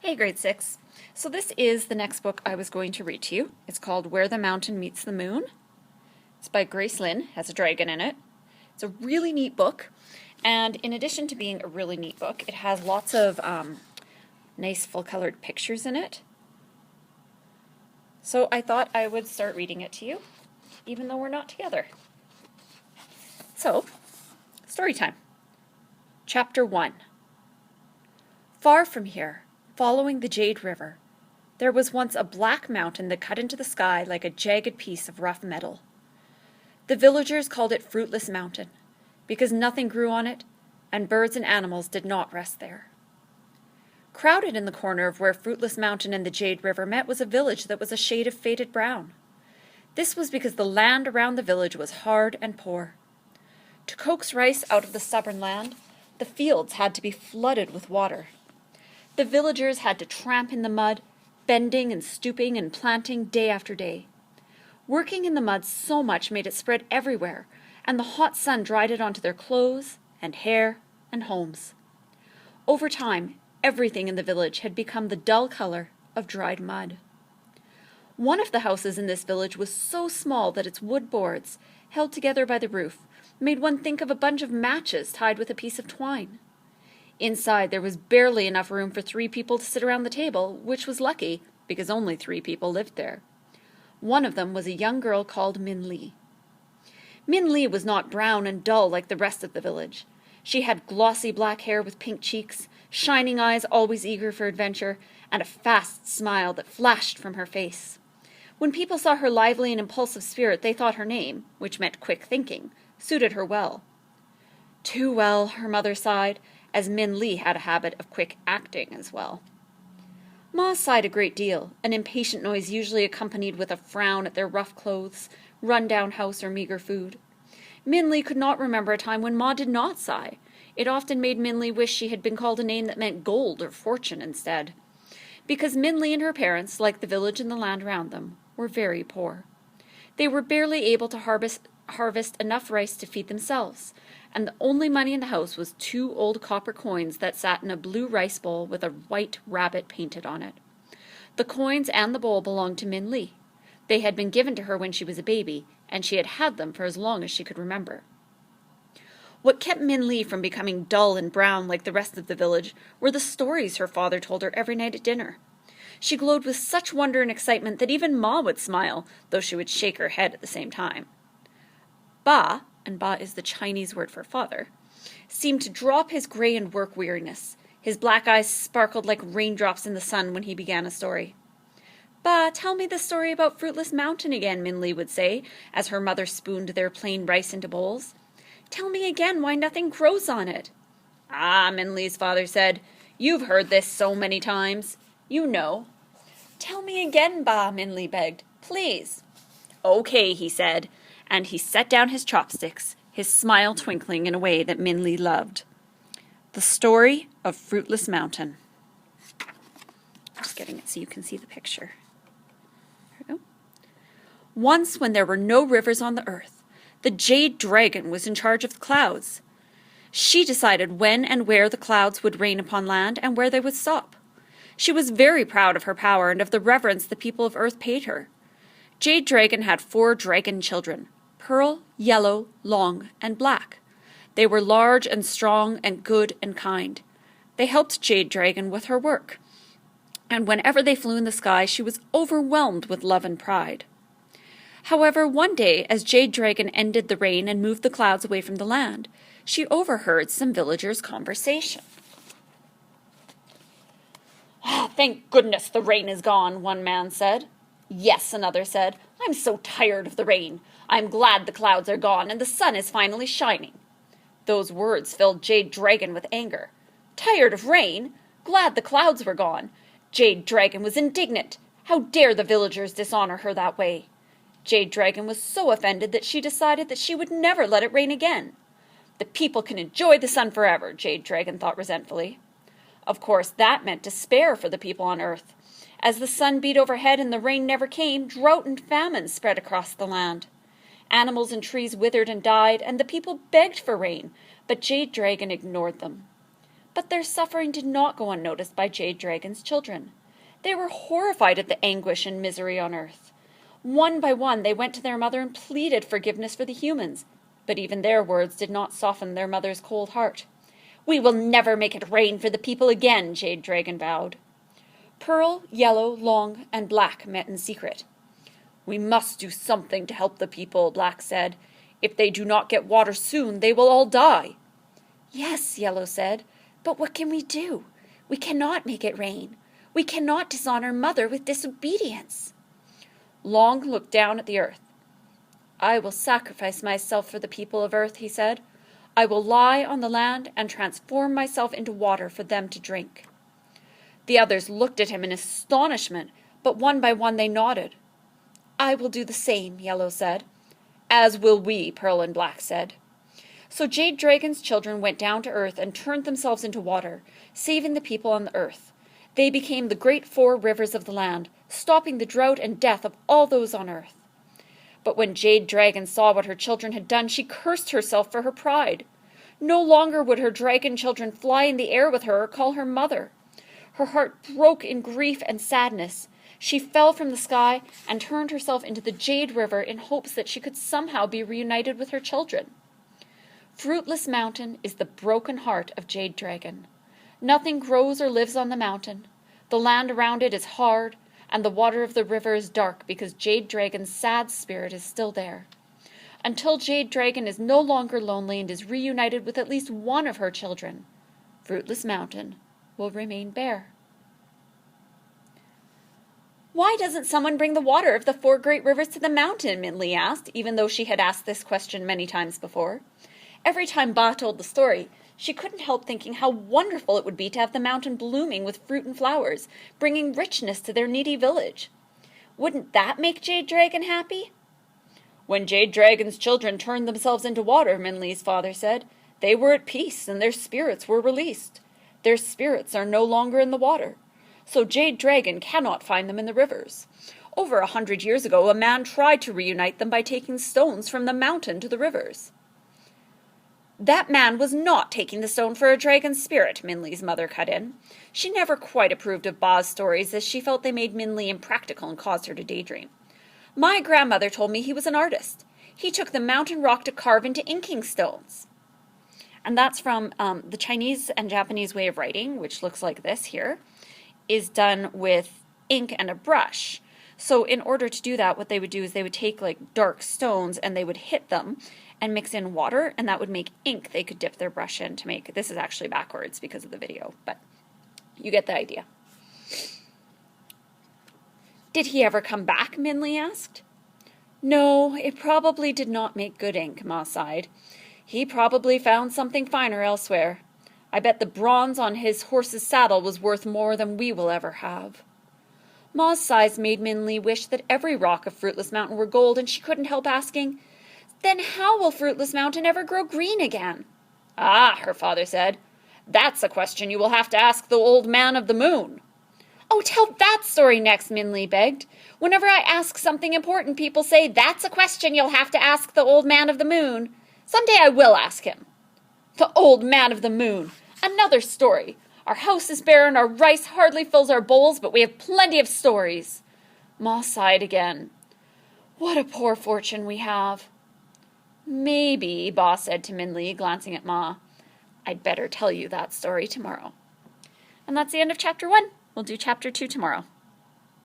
Hey, grade 6. So this is the next book I was going to read to you. It's called Where the Mountain Meets the Moon. It's by Grace Lin, has a dragon in it. It's a really neat book, and in addition to being a really neat book, it has lots of nice full-colored pictures in it. So I thought I would start reading it to you, even though we're not together. So, story time. Chapter 1. Far from here, following the Jade River, there was once a black mountain that cut into the sky like a jagged piece of rough metal. The villagers called it Fruitless Mountain, because nothing grew on it, and birds and animals did not rest there. Crowded in the corner of where Fruitless Mountain and the Jade River met was a village that was a shade of faded brown. This was because the land around the village was hard and poor. To coax rice out of the stubborn land, the fields had to be flooded with water. The villagers had to tramp in the mud, bending and stooping and planting day after day. Working in the mud so much made it spread everywhere, and the hot sun dried it onto their clothes and hair and homes. Over time, everything in the village had become the dull color of dried mud. One of the houses in this village was so small that its wood boards, held together by the roof, made one think of a bunch of matches tied with a piece of twine. Inside, there was barely enough room for 3 people to sit around the table, which was lucky, because only 3 people lived there. One of them was a young girl called Min Li. Min Li was not brown and dull like the rest of the village. She had glossy black hair with pink cheeks, shining eyes always eager for adventure, and a fast smile that flashed from her face. When people saw her lively and impulsive spirit, they thought her name, which meant quick thinking, suited her well. Too well, her mother sighed, as Min Li had a habit of quick acting as well. Ma sighed a great deal, an impatient noise usually accompanied with a frown at their rough clothes, run-down house, or meager food. Min Li could not remember a time when Ma did not sigh. It often made Min Li wish she had been called a name that meant gold or fortune instead. Because Min Li and her parents, like the village and the land around them, were very poor. They were barely able to harvest enough rice to feed themselves, and the only money in the house was 2 old copper coins that sat in a blue rice bowl with a white rabbit painted on it. The coins and the bowl belonged to Min Li. They had been given to her when she was a baby, and she had had them for as long as she could remember. What kept Min Li from becoming dull and brown like the rest of the village were the stories her father told her every night at dinner. She glowed with such wonder and excitement that even Ma would smile, though she would shake her head at the same time. Ba, and Ba is the Chinese word for father, seemed to drop his gray and work weariness. His black eyes sparkled like raindrops in the sun when he began a story. Ba, tell me the story about Fruitless Mountain again, Min Li would say, as her mother spooned their plain rice into bowls. Tell me again why nothing grows on it. Ah, Min Li's father said, you've heard this so many times. You know. Tell me again, Ba, Min Li begged. Please. Okay, he said, and he set down his chopsticks, his smile twinkling in a way that Min Li loved. The Story of Fruitless Mountain. Just getting it so you can see the picture. There we go. Once, when there were no rivers on the earth, the Jade Dragon was in charge of the clouds. She decided when and where the clouds would rain upon land and where they would stop. She was very proud of her power and of the reverence the people of Earth paid her. Jade Dragon had 4 dragon children, Pearl, Yellow, Long, and Black. They were large and strong and good and kind. They helped Jade Dragon with her work, and whenever they flew in the sky, she was overwhelmed with love and pride. However, one day, as Jade Dragon ended the rain and moved the clouds away from the land, she overheard some villagers' conversation. "Ah, thank goodness the rain is gone," one man said. "Yes," another said, "I'm so tired of the rain. I'm glad the clouds are gone and the sun is finally shining." Those words filled Jade Dragon with anger. Tired of rain? Glad the clouds were gone. Jade Dragon was indignant. How dare the villagers dishonor her that way? Jade Dragon was so offended that she decided that she would never let it rain again. The people can enjoy the sun forever, Jade Dragon thought resentfully. Of course, that meant despair for the people on Earth. As the sun beat overhead and the rain never came, drought and famine spread across the land. Animals and trees withered and died, and the people begged for rain, but Jade Dragon ignored them. But their suffering did not go unnoticed by Jade Dragon's children. They were horrified at the anguish and misery on earth. One by one they went to their mother and pleaded forgiveness for the humans, but even their words did not soften their mother's cold heart. "We will never make it rain for the people again," Jade Dragon vowed. Pearl, Yellow, Long, and Black met in secret. "We must do something to help the people," Black said. "If they do not get water soon, they will all die." "Yes," Yellow said, "but what can we do? We cannot make it rain. We cannot dishonor Mother with disobedience." Long looked down at the earth. "I will sacrifice myself for the people of Earth," he said. "I will lie on the land and transform myself into water for them to drink." The others looked at him in astonishment, but one by one they nodded. "I will do the same," Yellow said. "As will we," Pearl and Black said. So Jade Dragon's children went down to earth and turned themselves into water, saving the people on the earth. They became the great 4 rivers of the land, stopping the drought and death of all those on earth. But when Jade Dragon saw what her children had done, she cursed herself for her pride. No longer would her dragon children fly in the air with her or call her mother. Her heart broke in grief and sadness. She fell from the sky and turned herself into the Jade River in hopes that she could somehow be reunited with her children. Fruitless Mountain is the broken heart of Jade Dragon. Nothing grows or lives on the mountain. The land around it is hard, and the water of the river is dark because Jade Dragon's sad spirit is still there. Until Jade Dragon is no longer lonely and is reunited with at least one of her children, Fruitless Mountain will remain bare. "Why doesn't someone bring the water of the 4 great rivers to the mountain?" Minli asked, even though she had asked this question many times before. Every time Ba told the story, she couldn't help thinking how wonderful it would be to have the mountain blooming with fruit and flowers, bringing richness to their needy village. Wouldn't that make Jade Dragon happy? "When Jade Dragon's children turned themselves into water," Minli's father said, "they were at peace and their spirits were released. Their spirits are no longer in the water. So Jade Dragon cannot find them in the rivers. Over 100 years ago, a man tried to reunite them by taking stones from the mountain to the rivers." "That man was not taking the stone for a dragon's spirit," Minli's mother cut in. She never quite approved of Ba's stories, as she felt they made Minli impractical and caused her to daydream. "My grandmother told me he was an artist. He took the mountain rock to carve into inking stones." And that's from the Chinese and Japanese way of writing, which looks like this here, is done with ink and a brush. So in order to do that, what they would do is they would take like dark stones and they would hit them and mix in water, and that would make ink they could dip their brush in to make. This is actually backwards because of the video, but you get the idea. "Did he ever come back?" Minli asked. "No, it probably did not make good ink," Ma sighed. "He probably found something finer elsewhere. I bet the bronze on his horse's saddle was worth more than we will ever have." Ma's sighs made Minli wish that every rock of Fruitless Mountain were gold, and she couldn't help asking, "Then how will Fruitless Mountain ever grow green again?" "Ah," her father said, "that's a question you will have to ask the Old Man of the Moon." "Oh, tell that story next," Minli begged. "Whenever I ask something important, people say, 'That's a question you'll have to ask the Old Man of the Moon.' Someday I will ask him." "The Old Man of the Moon! Another story! Our house is bare and our rice hardly fills our bowls, but we have plenty of stories." Ma sighed again. "What a poor fortune we have." "Maybe," Ba said to Minli, glancing at Ma, "I'd better tell you that story tomorrow." And that's the end of chapter 1. We'll do chapter 2 tomorrow.